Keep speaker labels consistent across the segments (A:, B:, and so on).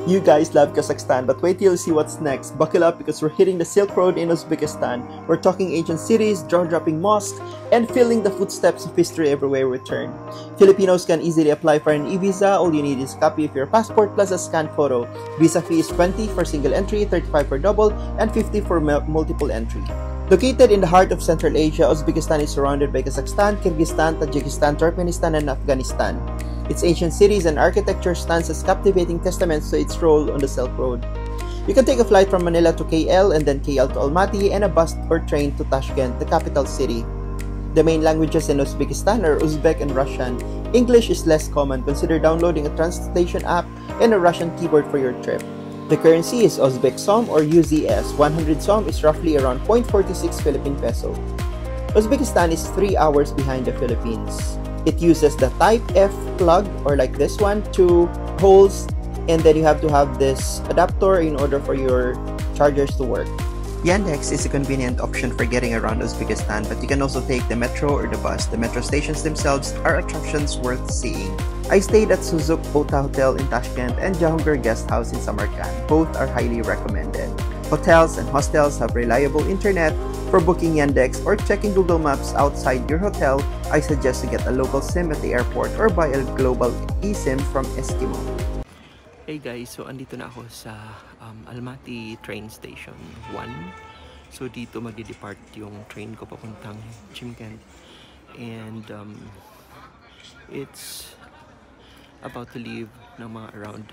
A: You guys love Kazakhstan, but wait till you see what's next. Buckle up because we're hitting the Silk Road in Uzbekistan. We're talking ancient cities, jaw-dropping mosques, and feeling the footsteps of history everywhere we turn. Filipinos can easily apply for an e-visa. All you need is a copy of your passport plus a scanned photo. Visa fee is 20 for single entry, 35 for double, and 50 for multiple entry. Located in the heart of Central Asia, Uzbekistan is surrounded by Kazakhstan, Kyrgyzstan, Tajikistan, Turkmenistan, and Afghanistan. Its ancient cities and architecture stands as captivating testaments to its role on the Silk Road. You can take a flight from Manila to KL and then KL to Almaty and a bus or train to Tashkent, the capital city. The main languages in Uzbekistan are Uzbek and Russian. English is less common. Consider downloading a translation app and a Russian keyboard for your trip. The currency is Uzbek Som or UZS. 100 Som is roughly around 0.46 Philippine peso. Uzbekistan is 3 hours behind the Philippines. It uses the Type F plug, or like this one, 2 holes, and then you have to have this adapter in order for your chargers to work. Yandex is a convenient option for getting around Uzbekistan, but you can also take the metro or the bus. The metro stations themselves are attractions worth seeing. I stayed at Suzuk Ota Hotel in Tashkent and Jahangir Guest House in Samarkand. Both are highly recommended. Hotels and hostels have reliable internet. For booking Yandex or checking Google Maps outside your hotel, I suggest to get a local SIM at the airport or buy a global eSIM from Eskimo.
B: Hey guys, so andito na ako sa Almaty train station 1. So dito magdi-depart yung train ko papuntang Chimkent. And it's about to leave ng mga around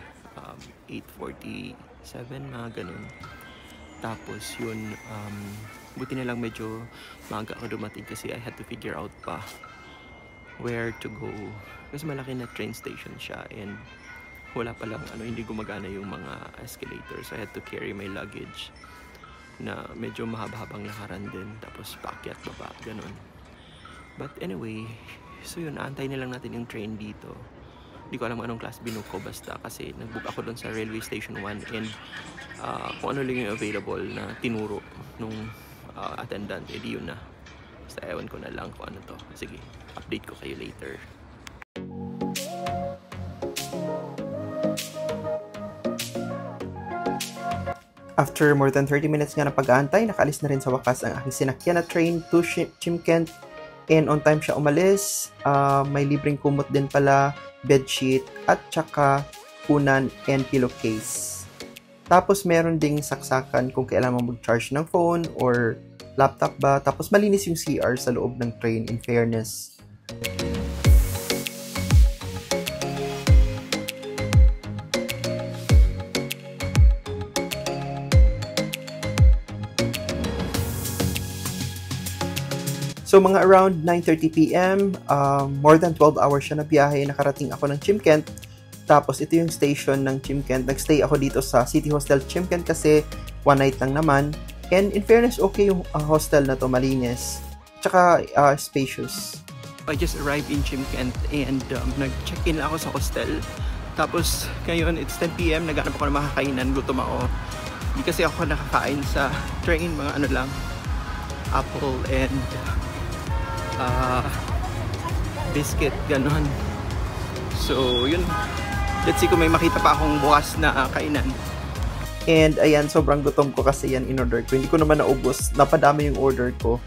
B: 8:47, mga ganun. Tapos yun, buti na lang medyo maaga ako dumating kasi I had to figure out pa where to go. Kasi malaki na train station siya and wala palang hindi gumagana yung mga escalator. So I had to carry my luggage na medyo mahaba-habang lakaran din. Tapos paakyat baba, ganun. But anyway, so yun, aantay na lang natin yung train dito. Hindi ko alam anong class binook ko basta kasi nagbook ako doon sa railway station 1 and kung ano lang yung available na tinuro nung attendant, edi yun na. Basta ewan ko na lang kung ano to. Sige, update ko kayo later.
A: After more than 30 minutes nga na pag-aantay, nakaalis na rin sa wakas ang aking sinakyan na train to Chimkent. And on time siya umalis. May libreng kumot din pala, bedsheet, at tsaka unan and pillowcase. Tapos meron ding saksakan kung kailangan mo mag-charge ng phone or laptop ba. Tapos malinis yung CR sa loob ng train, in fairness. So mga around 9:30 PM, more than 12 hours siya na biyahe, nakarating ako ng Chimkent. Tapos ito yung station ng Chimkent. Nagstay ako dito sa City Hostel Chimkent kasi one night lang naman. And in fairness, okay yung hostel na to, malinis. Tsaka spacious.
B: I just arrived in Chimkent and nag-check-in ako sa hostel. Tapos ngayon, it's 10 PM, naghanap ako ng makakainan, gutom ako. Hindi kasi ako nakakain sa train, mga ano lang, apple and biscuit, ganon. So yun, let's see kung may makita pa akong bukas na kainan.
A: And ayan, sobrang gutom ko kasi yan in-order ko. Hindi ko naman naubos, napadami yung order ko.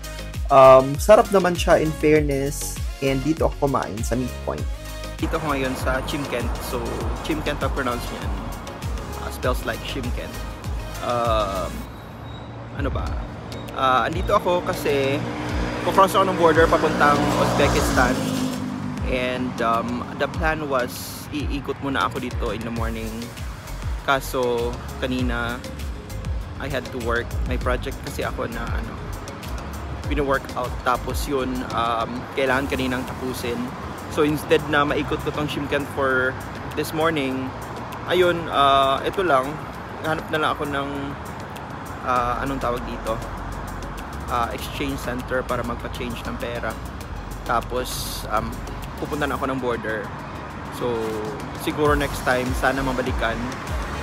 A: Sarap naman siya in fairness. And dito ako kumain sa Meat Point.
B: Dito ako ngayon sa Chimkent. So Chimkent ang pronounce niyan. Spells like Chimkent. Ano ba? Andito ako kasi kukross ako ng border papuntang Uzbekistan. And the plan was iikot muna ako dito in the morning. Kaso kanina I had to work my project kasi ako na pino-workout, tapos yun kailangan kaninang tapusin. So instead na maikot ko tong Chimkent for this morning, ayun, ito lang, hanap na lang ako ng anong tawag dito, exchange center para magpa-change ng pera. Tapos pupunta na ako ng border. So siguro next time sana mabalikan.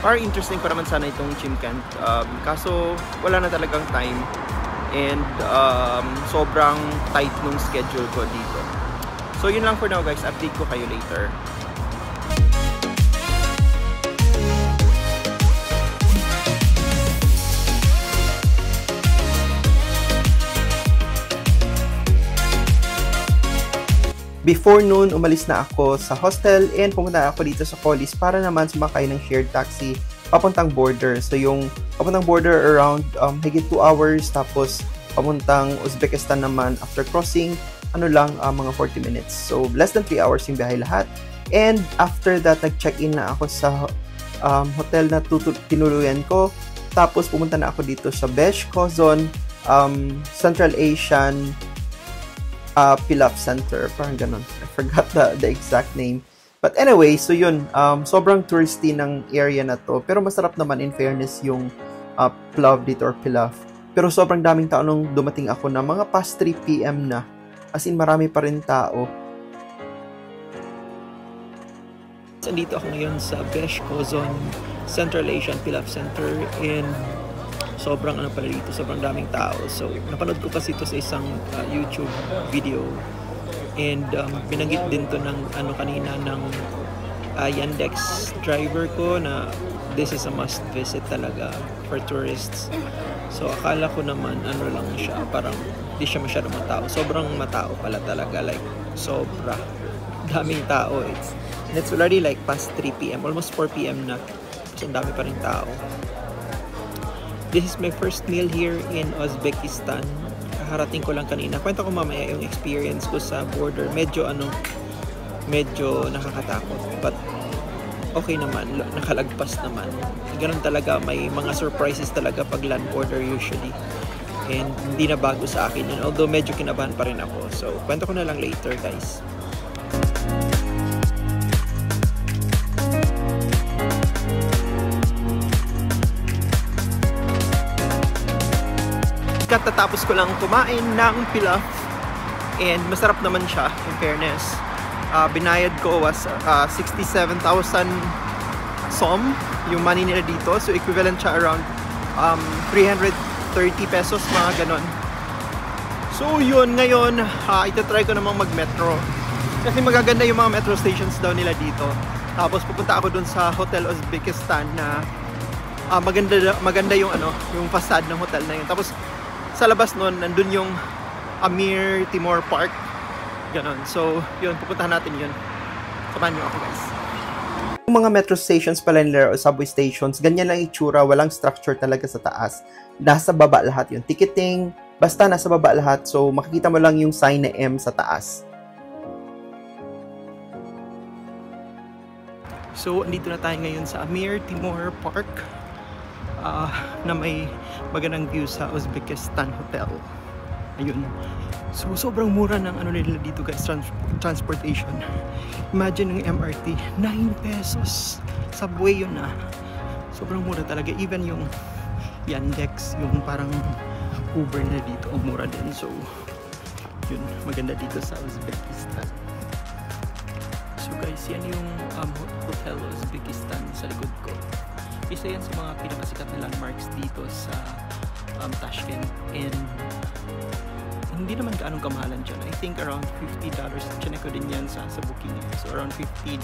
B: Parang interesting pa naman sana itong Chimkent. Kaso wala na talagang time. And sobrang tight nung schedule ko dito. So yun lang for now guys. Update ko kayo later.
A: Before noon, umalis na ako sa hostel and pumunta ako dito sa Collis para naman sumakay ng shared taxi papuntang border. So yung papuntang border around higit 2 hours, tapos papuntang Uzbekistan naman after crossing, mga 40 minutes. So less than 3 hours yung biyahe lahat. And after that, nag-check-in na ako sa hotel na tinuluyan ko. Tapos pumunta na ako dito sa Beshkozon Central Asian Pilaf Center, parang ganun. I forgot the exact name. But anyway, so yun, sobrang touristy ng area na to. Pero masarap naman in fairness yung Pilaf dito or Pilaf. Pero sobrang daming tao nung dumating ako na mga past 3 PM na. As in, marami pa rin tao.
B: Andito ako ngayon sa Beshkozon Central Asian Pilaf Center and sobrang pala dito, sobrang daming tao. So, napanood ko kasi ito sa isang YouTube video and binanggit din to ng kanina ng Yandex driver ko na this is a must visit talaga for tourists. So, akala ko naman lang siya, parang di siya masyadong matao. Sobrang matao pala talaga, like sobra daming tao. It's already like past 3 PM, almost 4 PM na. So, ang dami pa rin tao. This is my first meal here in Uzbekistan. Kaharating ko lang kanina. Kwento ko mamaya yung experience ko sa border. Medyo nakakatakot. But okay naman. Nakalagpas naman. Ganun talaga. May mga surprises talaga pag land border usually. And hindi na bago sa akin yun. Although medyo kinabahan pa rin ako. So, kwento ko na lang later, guys. Katatapos ko lang kumain ng pilaf and masarap naman siya in fairness. Binayad ko was 67,000 som yung money nila dito, so equivalent siya around 330 pesos, mga ganon. So yun, ngayon itatry ko namang mag metro kasi magaganda yung mga metro stations daw nila dito. Tapos pupunta ako dun sa Hotel Uzbekistan na maganda yung yung facade ng hotel na yun. Tapos sa labas nun, nandun yung Amir Timur Park. Ganon. So, yun, pupuntahan natin yun. Samahan nyo ako, guys.
A: Yung mga metro stations pala nila o subway stations, ganyan lang itsura, walang structure talaga sa taas. Nasa baba lahat yung ticketing, basta nasa baba lahat. So, makikita mo lang yung sign na M sa taas.
B: So, andito na tayo ngayon sa Amir Timur Park. Na may magandang view sa Uzbekistan Hotel. Ayun. So, sobrang mura ng nila dito, guys, transportation. Imagine ng MRT, 9 pesos. Subway yun na. Sobrang mura talaga. Even yung Yandex, yung parang Uber na dito, mura din. So, yun, maganda dito sa Uzbekistan. So, guys, yan yung Hotel Uzbekistan sa likod ko. Isa yan sa mga pinakasikat na landmarks dito sa Tashkent, and hindi naman gaanong kamahalan dyan. I think around $50. Chinek ko din yan sa booking. So around $50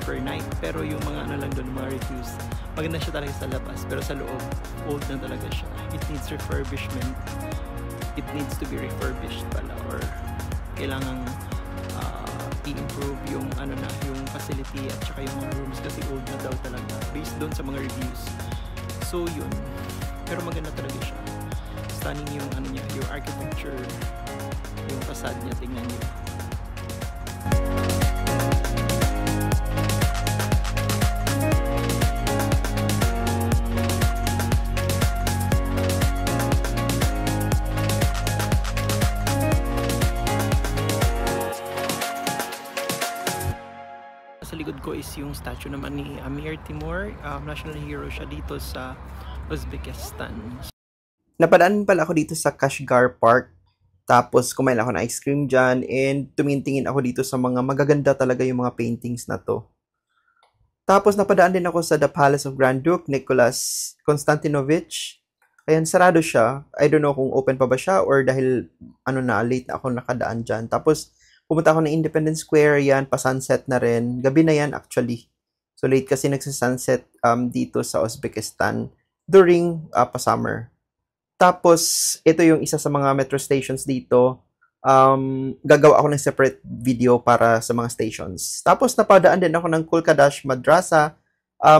B: per night. Pero yung mga lang doon, mga reviews, maganda siya talaga sa labas, pero sa loob, old na talaga siya. It needs refurbishment. It needs to be refurbished pala, or kailangang i-improve yung yung facility at saka yung mga rooms kasi old na daw talaga based doon sa mga reviews. So yun, pero maganda talaga siya. Stunning yung niya, yung architecture, yung facade niya, tingnan niyo. Sa likod ko is yung statue naman ni Amir Timur. National hero siya dito sa Uzbekistan.
A: Napadaan pala ako dito sa Kashgar Park. Tapos kumain ako ng ice cream dyan. And tumingin ako dito sa mga magaganda talaga yung mga paintings na to. Tapos napadaan din ako sa The Palace of Grand Duke Nicholas Konstantinovich. Ayan, sarado siya. I don't know kung open pa ba siya or dahil late na ako nakadaan dyan. Tapos pumunta ako ng Independence Square, yan, pa-sunset na rin. Gabi na yan actually. So late kasi nagsa-sunset dito sa Uzbekistan during pa-summer. Tapos ito yung isa sa mga metro stations dito. gagawa ako ng separate video para sa mga stations. Tapos napadaan din ako ng Kulkadash Madrasa.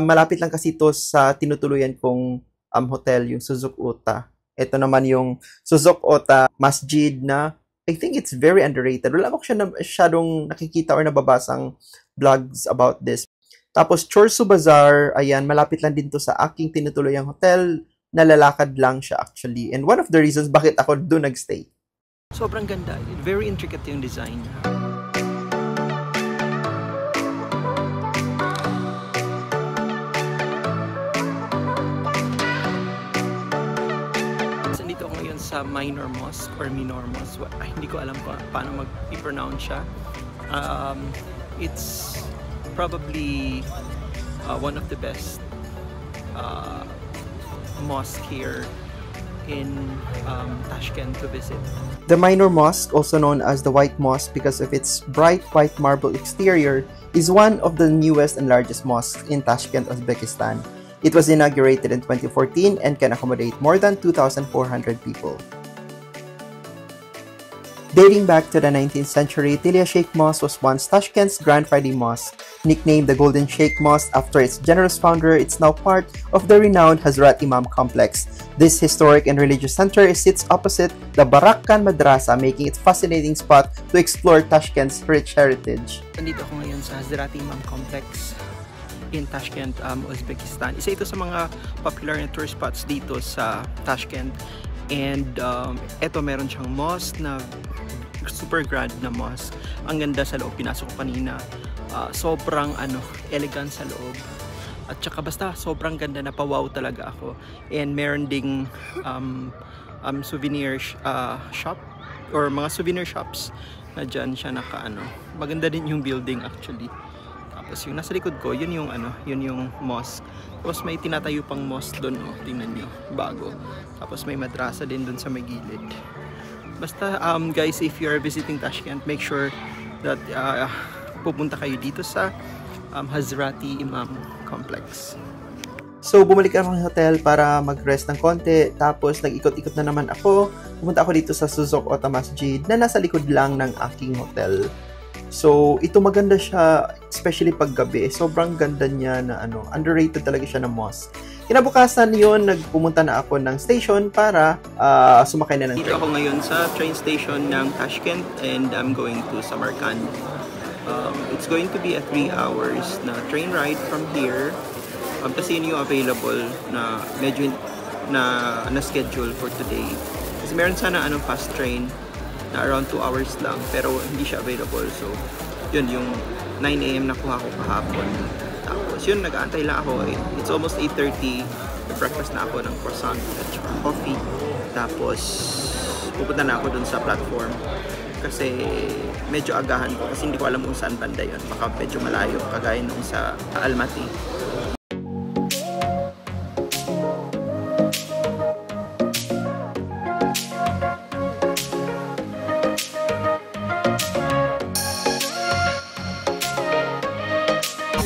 A: Malapit lang kasi ito sa tinutuluyan kong hotel, yung Suzuk Ota. Ito naman yung Suzuk Ota Masjid na I think it's very underrated. Wala ako masyadong nakikita or nababasang vlogs about this. Tapos Chorsu Bazaar, ayan, malapit lang din to sa aking tinutuluyang hotel. Nalalakad lang siya actually. And one of the reasons bakit ako doon nagstay.
B: Sobrang ganda. Very intricate yung design. Nandito ako ngayon sa Minor Mosque or Minor Mosque. Ay, hindi ko alam paano mag-pronounce siya. It's probably one of the best mosque here in Tashkent to visit.
A: The Minor Mosque, also known as the White Mosque because of its bright white marble exterior, is one of the newest and largest mosques in Tashkent, Uzbekistan. It was inaugurated in 2014 and can accommodate more than 2,400 people. Dating back to the 19th century, Tilia Sheikh Mosque was once Tashkent's Grand Friday Mosque. Nicknamed the Golden Sheikh Mosque after its generous founder, it's now part of the renowned Hazrat Imam complex. This historic and religious center sits opposite the Barakkan Madrasa, making it a fascinating spot to explore Tashkent's rich heritage.
B: Nandito ako ngayon sa Hazrat Imam complex in Tashkent, Uzbekistan. Isa ito sa mga popular na tourist spots dito sa Tashkent. And eto meron siyang mosque na super grand na mosque. Ang ganda sa loob, pinasok ko kanina. Sobrang elegant sa loob. At saka basta sobrang ganda, na pa-wow talaga ako. And meron ding souvenir shop or mga souvenir shops na dyan siya maganda din yung building actually. Tapos yung nasa likod ko, yun yung mosque. Tapos may tinatayo pang mosque doon, tingnan nyo, bago. Tapos may madrasa din doon sa may gilid. Basta guys, if you are visiting Tashkent, make sure that pupunta kayo dito sa Hazrati Imam Complex.
A: So, bumalik ako ng hotel para mag-rest ng konti. Tapos, nag-ikot-ikot na naman ako. Pumunta ako dito sa Suzuk Ota Masjid na nasa likod lang ng aking hotel. So, ito maganda siya, especially pag gabi. Sobrang ganda niya na underrated talaga siya na mosque. Kinabukasan yun, nagpumunta na ako ng station para sumakay na ng train.
B: Dito ako ngayon sa train station ng Tashkent and I'm going to Samarkand. It's going to be a 3 hours na train ride from here. Kasi yun yung available na medyo na schedule for today. Kasi meron sana fast train na around 2 hours lang pero hindi siya available. So yun yung 9 AM nakuha ko kahapon. Tapos yun, nag-aantay lang ako. It's almost 8:30. Breakfast na ako ng croissant at saka coffee. Tapos pupunta na ako dun sa platform kasi medyo agahan ko kasi hindi ko alam kung saan banda yun. Baka medyo malayo kagaya nung sa Almaty.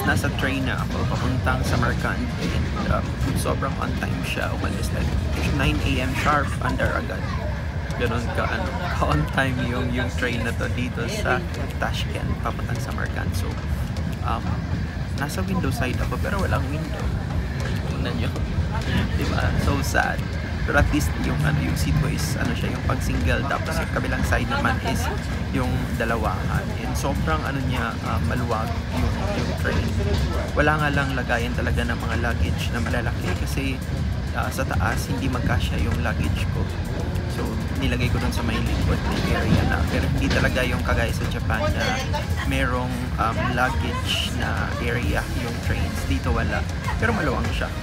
B: Nasa train na ako papuntang Samarkand and sobrang on time siya. Umalis like 9 AM sharp, under agad. Ganon ka on time yung train na to dito sa Tashkent papuntang Samarkand. So nasa window side ako pero walang window. Tingnan nyo. Diba? So sad. Pero at least yung seatways, siya, yung pag single, tapos yung kabilang side naman is yung dalawahan. And sobrang maluwag yung train. Wala nga lang lagayan talaga ng mga luggage na malalaki kasi sa taas hindi magkasya yung luggage ko. So nilagay ko dun sa may likod na area na. Pero hindi talaga yung kagaya sa Japan na merong luggage na area yung trains. Dito wala. Pero maluwang siya.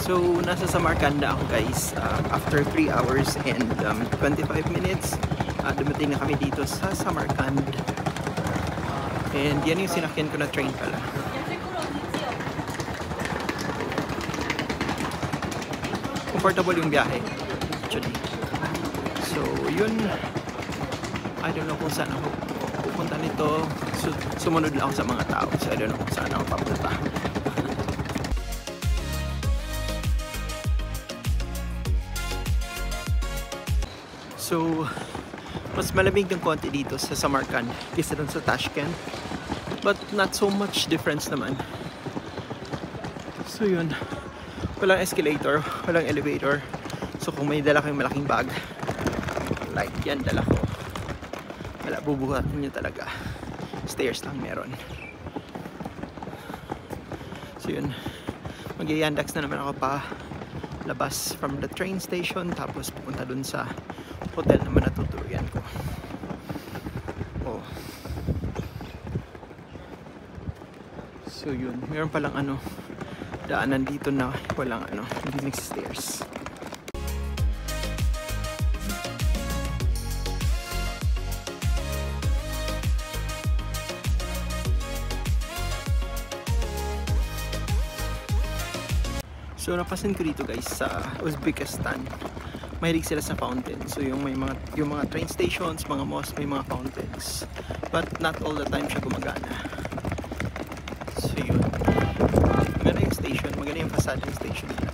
B: So, nasa Samarkand na ako guys, after 3 hours and 25 minutes, dumating na kami dito sa Samarkand. And yan yung sinakyan ko na train pala. Comfortable yung biyahe. actually. So, yun. I don't know kung saan ako pupunta nito. Sumunod lang ako sa mga tao. So, I don't know kung saan ako papunta. So, mas malamig ng konti dito sa Samarkand kaysa dun sa Tashkent. But not so much difference naman. So yun, walang escalator, walang elevator. So kung may dala kayong malaking bag, like yan dala ko, wala, bubuhatin nyo talaga. Stairs lang meron. So yun, mag-yandex na naman ako pa labas from the train station, tapos pupunta dun sa hotel naman na tuturuan ko. Oh. So yun, meron palang daanan dito na walang hindi nag-stairs. So napasin ko dito guys sa Uzbekistan. Mahilig sila sa fountain. So yung mga train stations, mga mosques, may mga fountains. But not all the time siya gumagana. So yun. Maganda yung station, maganda yung facade ng station nila.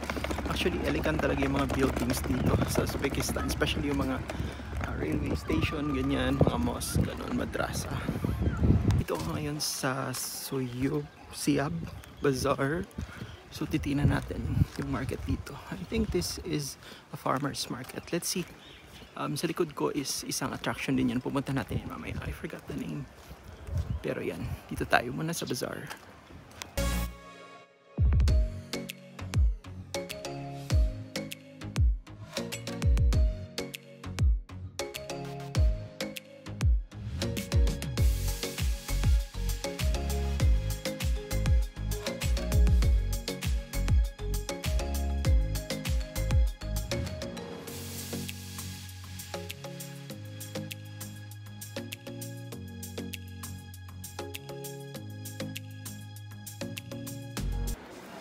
B: Actually, elegant talaga yung mga buildings dito sa Uzbekistan. Especially yung mga railway station, ganyan, mga mosque, ganun, madrasa. Ito ako ngayon sa Siab Bazaar. So titingnan natin yung market dito. I think this is a farmer's market. Let's see. Sa likod ko is isang attraction din yan. Pumunta natin yan mamaya. I forgot the name. Pero yan, dito tayo muna sa bazaar.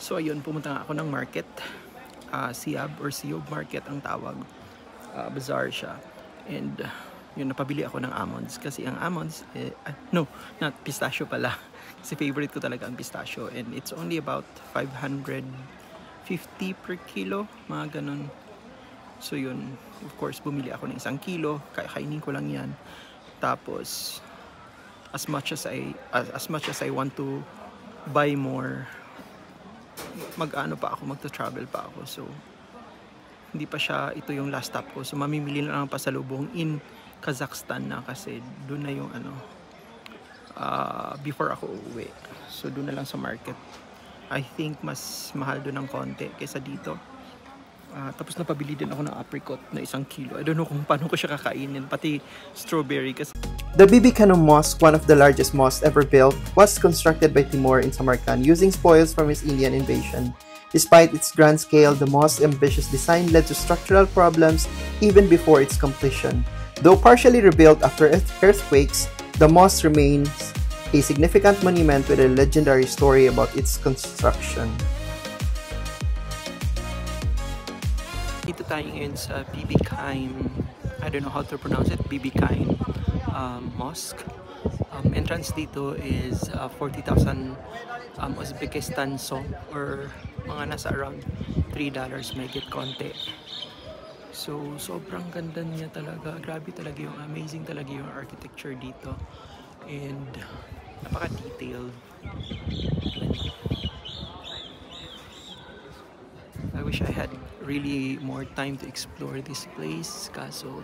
B: So ayun, pumunta nga ako ng market, Siab or Siab market ang tawag, bazaar siya. And yun, napabili ako ng almonds kasi ang almonds, no, not pistachio pala, kasi favorite ko talaga ang pistachio, and it's only about 550 per kilo, mga ganun. So yun, of course bumili ako ng 1 kilo, kainin ko lang yan. Tapos as much as I want to buy more, magta-travel pa ako. So hindi pa siya ito yung last stop ko. So mamimili na lang pasalubong in Kazakhstan na, kasi doon na yung before ako uuwi. So doon na lang sa market. I think mas mahal doon ng konti kaysa dito. Tapos napabili din ako ng apricot na 1 kilo. I don't know kung paano ko siya kakainin, pati strawberry kasi.
A: The Bibi Khanum Mosque, one of the largest mosques ever built, was constructed by Timur in Samarkand using spoils from his Indian invasion. Despite its grand scale, the mosque's ambitious design led to structural problems even before its completion. Though partially rebuilt after earthquakes, the mosque remains a significant monument with a legendary story about its construction.
B: Dito tayo ngayon sa Bibi Khanum, I don't know how to pronounce it, Bibi Khanum Mosque. Entrance dito is 40,000 Uzbekistan song, or mga nasa around $3 may get konti. So sobrang ganda niya talaga, grabe talaga yung amazing talaga yung architecture dito, and napaka-detailed. I wish I had really more time to explore this place, kaso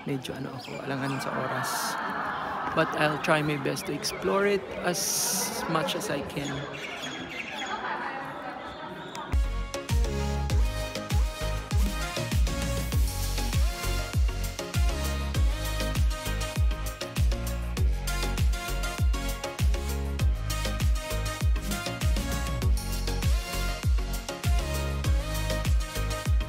B: medyo ako, alangan sa oras. But I'll try my best to explore it as much as I can.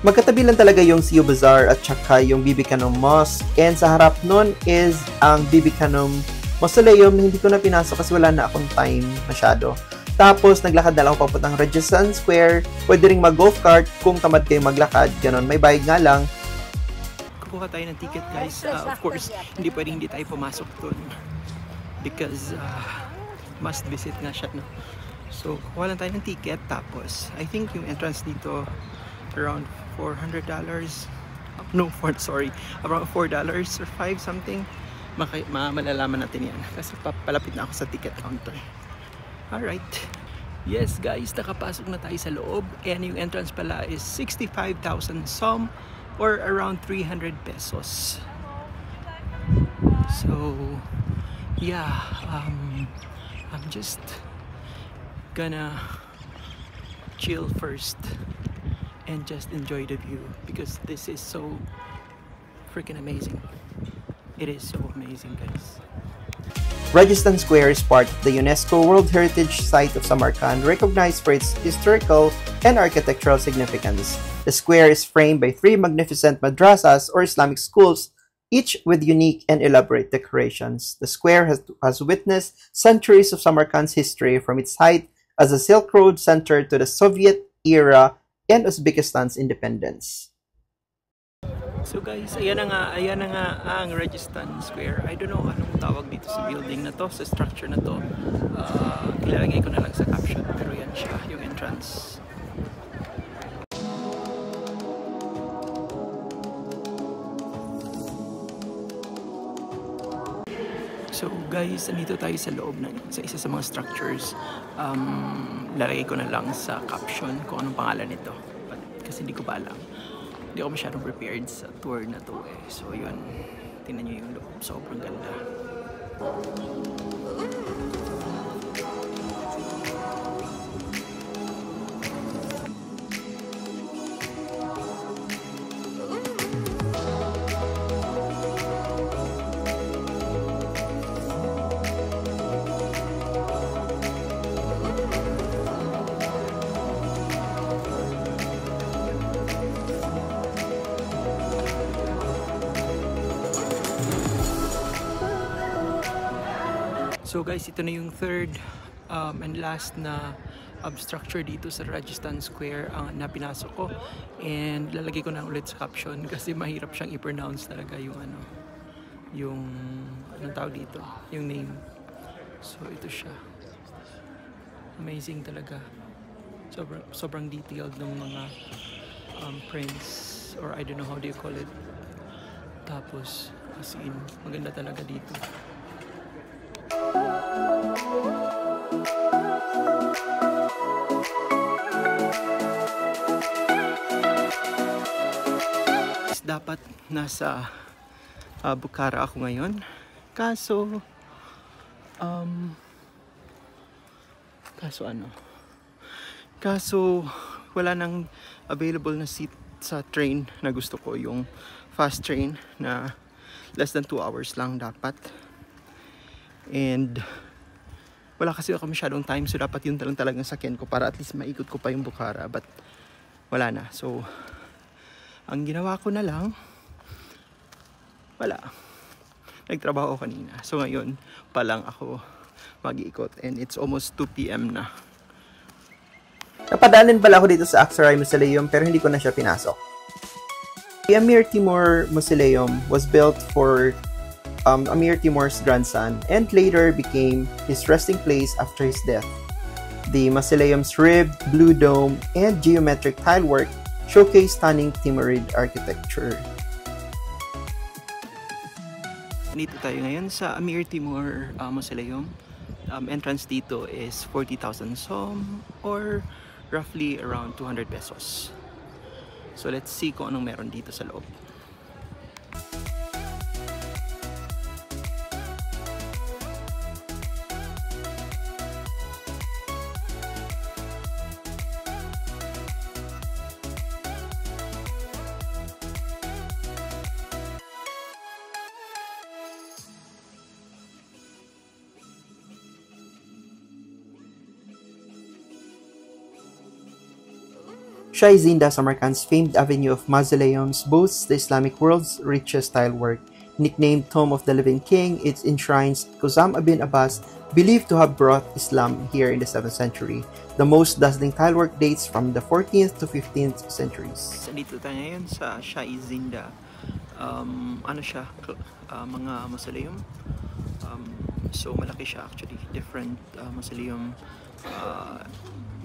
A: Magkatabi lang talaga yung Siab Bazaar at saka yung Bibi Khanum Mosque, and sa harap nun is ang Bibi Khanum Mausoleum. Hindi ko na pinasok kasi wala na akong time masyado. Tapos naglakad na lang ako papuntang Rajasthan Square. Pwede ring mag-golf cart kung tamad kayo maglakad, ganun. May bayad nga lang.
B: nakakuha tayo ng ticket, guys. Of course, hindi pwedeng hindi tayo pumasok dun because must visit nga siya, no? So, kuha lang tayo ng ticket. Tapos, I think yung entrance dito around $400. No, around $4 or $5 something. Malalaman natin yan kasi palapit na ako sa ticket counter. Alright. Yes guys, nakapasok na tayo sa loob, and yung entrance pala is 65,000 som or around 300 pesos. So yeah, I'm just gonna chill first and just enjoy the view because this is so freaking amazing. It is so amazing, guys.
A: Rajasthan Square is part of the UNESCO World Heritage Site of Samarkand, recognized for its historical and architectural significance. The square is framed by 3 magnificent madrasas or Islamic schools, each with unique and elaborate decorations. The square has witnessed centuries of Samarkand's history, from its height as a Silk Road center to the Soviet era and Uzbekistan's independence.
B: So guys, ayan na nga ang Rajasthan Square. I don't know anong tawag dito sa building na to, sa structure na to. Ilalagay ko na lang sa caption, pero yan siya, yung entrance. So guys, nandito tayo sa loob sa isa sa mga structures. Lalagay ko na lang sa caption kung anong pangalan nito. Kasi hindi ko pa alam. Hindi ako masyadong prepared sa tour na to eh. So yun, tingnan nyo yung loob. Sobrang ganda. So guys, ito na yung third and last na structure dito sa Rajasthan Square na pinasok ko, and lalagay ko na ulit sa caption kasi mahirap siyang i-pronounce talaga yung anong tawag dito, yung name. So ito siya, amazing talaga, sobrang detailed ng mga prints, or I don't know how do you call it. Tapos as in, maganda talaga dito. Dapat nasa Bukhara ako ngayon, kaso wala nang available na seat sa train na gusto ko, yung fast train na less than 2 hours lang dapat, and wala kasi ako masyadong time, so dapat yun talagang sakyan ko para at least maikot ko pa yung Bukhara, but wala na. So ang ginawa ko na lang, nagtrabaho kanina. So ngayon pa lang ako mag-iikot, and it's almost 2 PM na.
A: Napadaanan pala ako dito sa Aksaray Mausoleum, pero hindi ko na siya pinasok. The Amir Timur Mausoleum was built for Amir Timur's grandson and later became his resting place after his death. The mausoleum's ribbed blue dome and geometric tilework showcase stunning Timurid architecture.
B: Dito tayo ngayon sa Amir Timur Mausoleum. Entrance dito is 40,000 som or roughly around 200 pesos. So let's see kung anong meron dito sa loob.
A: Shah-e Zinda, Samarkand's famed avenue of mausoleums, boasts the Islamic world's richest tilework. Nicknamed Tomb of the Living King, it enshrines Qusam ibn Abbas, believed to have brought Islam here in the 7th century. The most dazzling tilework dates from the 14th to 15th centuries.
B: Dito tayo ngayon sa Shah-e Zinda ano siya, mga mausoleum. So malaki siya actually, different mausoleum,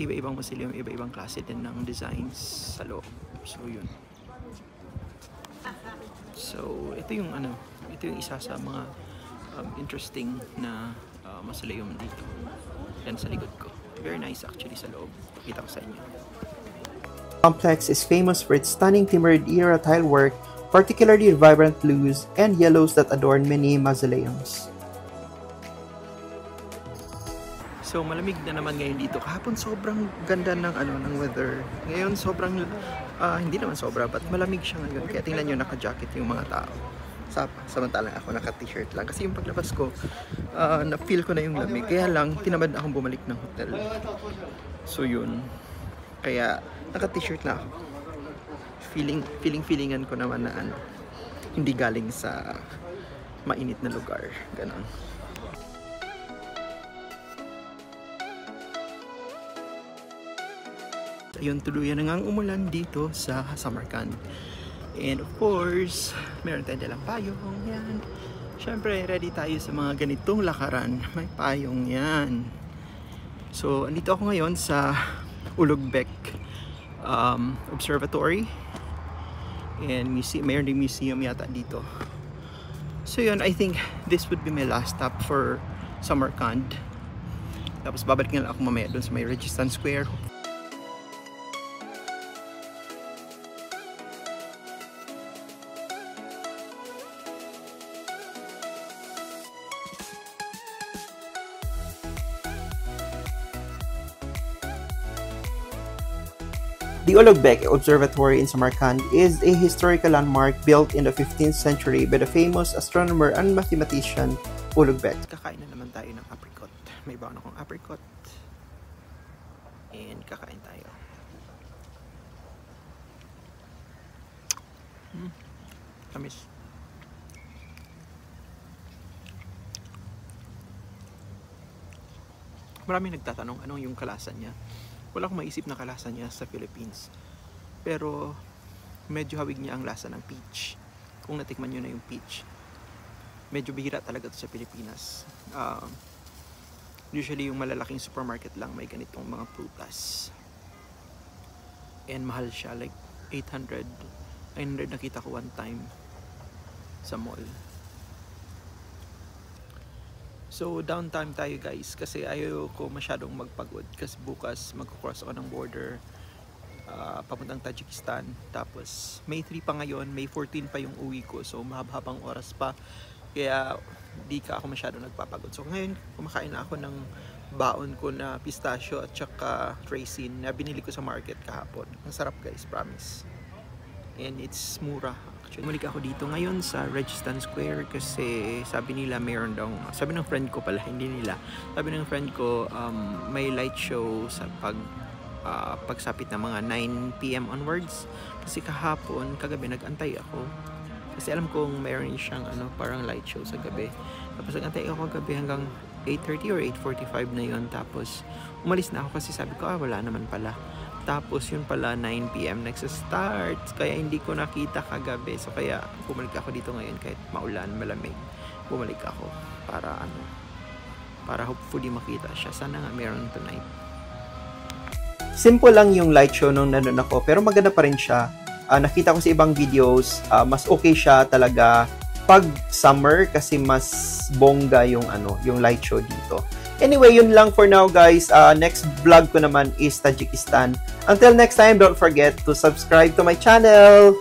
B: iba-ibang mausoleum, iba-ibang klase din ng designs sa loob. So yun. So ito yung isa sa mga interesting na mausoleum dito. Yan sa likod ko. Very nice actually sa loob. Pakita ko sa inyo.
A: Complex is famous for its stunning Timurid era tile work, particularly vibrant blues and yellows that adorn many mausoleums.
B: So malamig na naman ngayon dito. Kahapon sobrang ganda ng weather. Ngayon sobrang hindi naman sobra, but malamig siya ngayon. Kaya tingnan niyo, naka-jacket yung mga tao. Samantalang ako naka-t-shirt lang. Kasi yung paglabas ko, na-feel ko na yung lamig. Kaya lang, tinamad akong bumalik ng hotel. So yun. Kaya, naka-t-shirt na ako. Feelingan ko naman na hindi galing sa mainit na lugar. Ganon. Ayun, tuluyan na ngang umulan dito sa Samarkand. And of course, meron tayong dalang payong. Yan. Siyempre, ready tayo sa mga ganitong lakaran. May payong yan. So, andito ako ngayon sa Ulugbek Observatory. And mayroon din museum yata dito. So yun, I think this would be my last stop for Samarkand. Tapos babalik na lang ako mamaya doon sa may Registan Square.
A: The Ulugbek Observatory in Samarkand is a historical landmark built in the 15th century by the famous astronomer and mathematician Ulugbek.
B: Kakain na naman tayo ng apricot. May baon akong apricot. And kakain tayo. Tamis. Maraming nagtatanong anong yung kalasan niya. Wala akong maisip na kalasa niya sa Philippines. Pero medyo hawig niya ang lasa ng peach. Kung natikman nyo na yung peach. Medyo bihira talaga ito sa Pilipinas. Usually yung malalaking supermarket lang may ganitong mga prutas. And mahal siya, like 800 nakita ko one time sa mall. So downtime tayo guys, kasi ayaw ko masyadong magpagod kasi bukas magkocross ako ng border papuntang Tajikistan. Tapos May 3 pa ngayon, May 14 pa yung uwi ko, so mahaba-habang oras pa, kaya di ka ako masyadong nagpapagod. So ngayon kumakain na ako ng baon ko na pistachio at saka raisin na binili ko sa market kahapon. Ang sarap guys, promise. And it's mura. Bumalik ako dito ngayon sa Registan Square kasi sabi nila mayroon daw, sabi ng friend ko pala, hindi nila, sabi ng friend ko may light show sa pagsapit ng mga 9 PM onwards. Kasi kagabi nag-antay ako kasi alam kong mayroon siyang parang light show sa gabi. Tapos nag-antay ako kagabi hanggang 8:30 or 8:45 na yon. Tapos umalis na ako kasi sabi ko wala naman pala. Tapos yun pala 9 PM nagsa-start, kaya hindi ko nakita kagabi. So kaya bumalik ako dito ngayon kahit maulan, malamig. Bumalik ako para hopefully makita siya. Sana nga meron tonight.
A: Simple lang yung light show nung nandun ako, pero maganda pa rin siya. Nakita ko sa ibang videos, mas okay siya talaga pag summer kasi mas bongga yung light show dito. Anyway, yun lang for now guys. Next vlog ko naman is Tajikistan. Until next time, don't forget to subscribe to my channel.